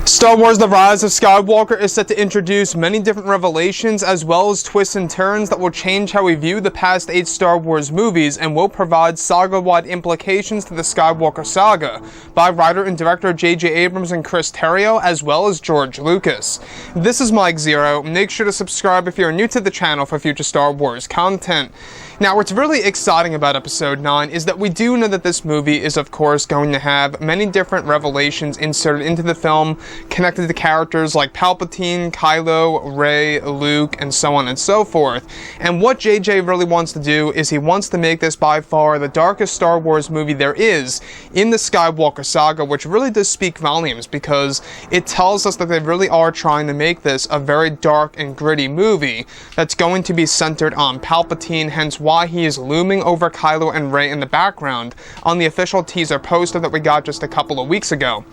Star Wars The Rise of Skywalker is set to introduce many different revelations as well as twists and turns that will change how we view the past 8 Star Wars movies and will provide saga-wide implications to the Skywalker saga by writer and director J.J. Abrams and Chris Terrio as well as George Lucas. This is Mike Zero. Make sure to subscribe if you're new to the channel for future Star Wars content. Now, what's really exciting about Episode 9 is that we do know that this movie is, of course, going to have many different revelations inserted into the film, connected to characters like Palpatine, Kylo, Rey, Luke, and so on and so forth. And what JJ really wants to do is he wants to make this by far the darkest Star Wars movie there is in the Skywalker saga, which really does speak volumes because it tells us that they really are trying to make this a very dark and gritty movie that's going to be centered on Palpatine, hence why he is looming over Kylo and Rey in the background on the official teaser poster that we got just a couple of weeks ago.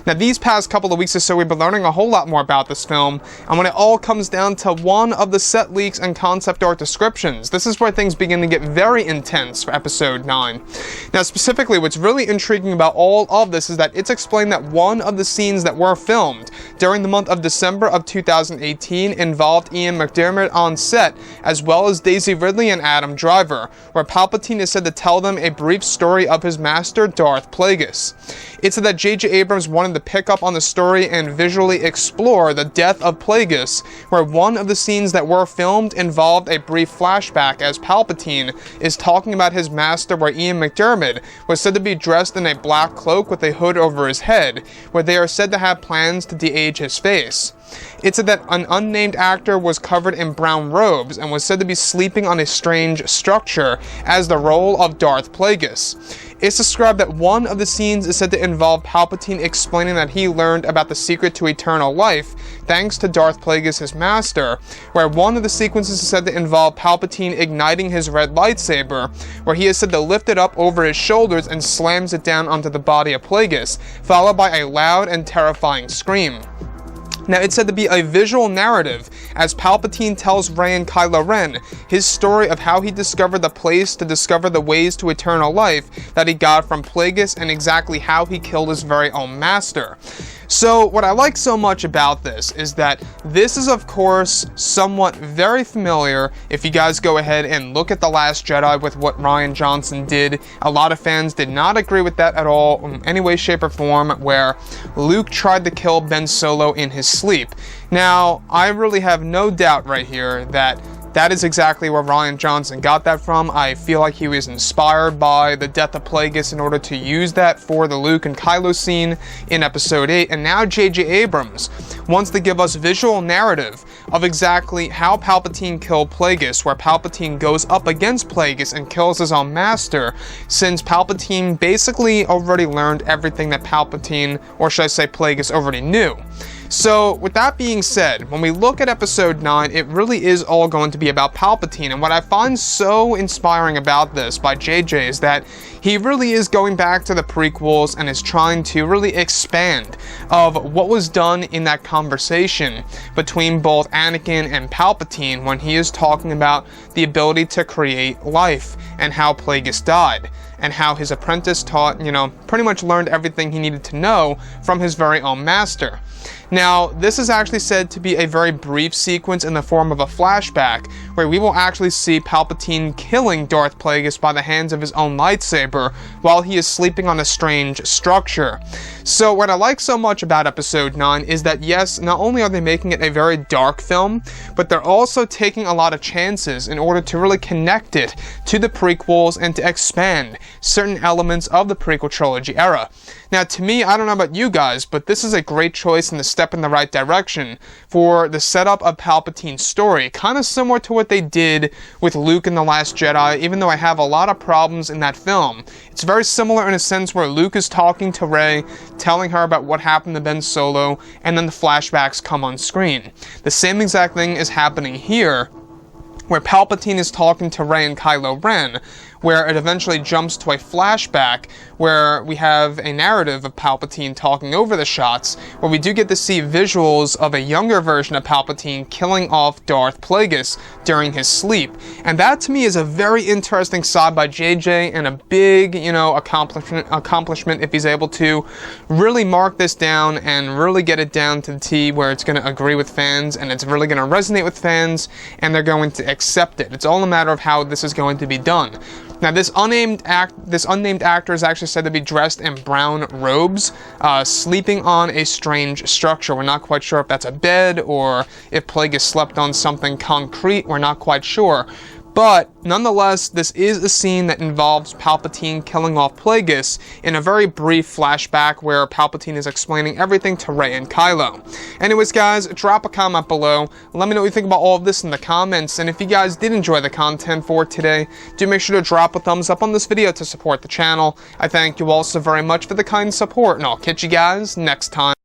Now, these past couple of weeks or so, we've been learning a whole lot more about this film, and when it all comes down to one of the set leaks and concept art descriptions, this is where things begin to get very intense for Episode 9. Now, specifically, what's really intriguing about all of this is that it's explained that one of the scenes that were filmed during the month of December of 2018 involved Ian McDiarmid on set, as well as Daisy Ridley and Adam Driver, where Palpatine is said to tell them a brief story of his master, Darth Plagueis. It's said that J.J. Abrams wanted to pick up on the story and visually explore the death of Plagueis, where one of the scenes that were filmed involved a brief flashback as Palpatine is talking about his master, where Ian McDiarmid was said to be dressed in a black cloak with a hood over his head, where they are said to have plans to de-age his face. It said that an unnamed actor was covered in brown robes and was said to be sleeping on a strange structure as the role of Darth Plagueis. It's described that one of the scenes is said to involve Palpatine explaining that he learned about the secret to eternal life thanks to Darth Plagueis, his master, where one of the sequences is said to involve Palpatine igniting his red lightsaber, where he is said to lift it up over his shoulders and slams it down onto the body of Plagueis, followed by a loud and terrifying scream. Now, it's said to be a visual narrative as Palpatine tells Rey and Kylo Ren his story of how he discovered the place to discover the ways to eternal life that he got from Plagueis and exactly how he killed his very own master. So, what I like so much about this is that this is, of course, somewhat very familiar. If you guys go ahead and look at The Last Jedi with what Rian Johnson did, a lot of fans did not agree with that at all in any way, shape, or form, where Luke tried to kill Ben Solo in his sleep. Now, I really have no doubt right here that that is exactly where Rian Johnson got that from. I feel like he was inspired by the death of Plagueis in order to use that for the Luke and Kylo scene in Episode 8. And now J.J. Abrams wants to give us visual narrative of exactly how Palpatine killed Plagueis, where Palpatine goes up against Plagueis and kills his own master, since Palpatine basically already learned everything that Palpatine, or should I say Plagueis, already knew. So, with that being said, when we look at Episode 9, it really is all going to be about Palpatine, and what I find so inspiring about this by JJ is that he really is going back to the prequels and is trying to really expand of what was done in that conversation between both Anakin and Palpatine when he is talking about the ability to create life and how Plagueis died, and how his apprentice pretty much learned everything he needed to know from his very own master. Now, this is actually said to be a very brief sequence in the form of a flashback, where we will actually see Palpatine killing Darth Plagueis by the hands of his own lightsaber while he is sleeping on a strange structure. So what I like so much about Episode 9 is that yes, not only are they making it a very dark film, but they're also taking a lot of chances in order to really connect it to the prequels and to expand certain elements of the prequel trilogy era. Now, to me, I don't know about you guys, but this is a great choice and a step in the right direction for the setup of Palpatine Story, kind of similar to what they did with Luke in The Last Jedi, even though I have a lot of problems in that film. It's very similar in a sense where Luke is talking to Rey, telling her about what happened to Ben Solo, and then the flashbacks come on screen. The same exact thing is happening here, where Palpatine is talking to Rey and Kylo Ren, where it eventually jumps to a flashback where we have a narrative of Palpatine talking over the shots, where we do get to see visuals of a younger version of Palpatine killing off Darth Plagueis during his sleep. And that to me is a very interesting side by JJ, and a big, accomplishment if he's able to really mark this down and really get it down to the T where it's going to agree with fans and it's really going to resonate with fans and they're going to accept it. It's all a matter of how this is going to be done. Now, this unnamed actor is actually said to be dressed in brown robes, sleeping on a strange structure. We're not quite sure if that's a bed or if Plagueis slept on something concrete. We're not quite sure. But nonetheless, this is a scene that involves Palpatine killing off Plagueis in a very brief flashback where Palpatine is explaining everything to Rey and Kylo. Anyways, guys, drop a comment below. Let me know what you think about all of this in the comments. And if you guys did enjoy the content for today, do make sure to drop a thumbs up on this video to support the channel. I thank you all so very much for the kind support, and I'll catch you guys next time.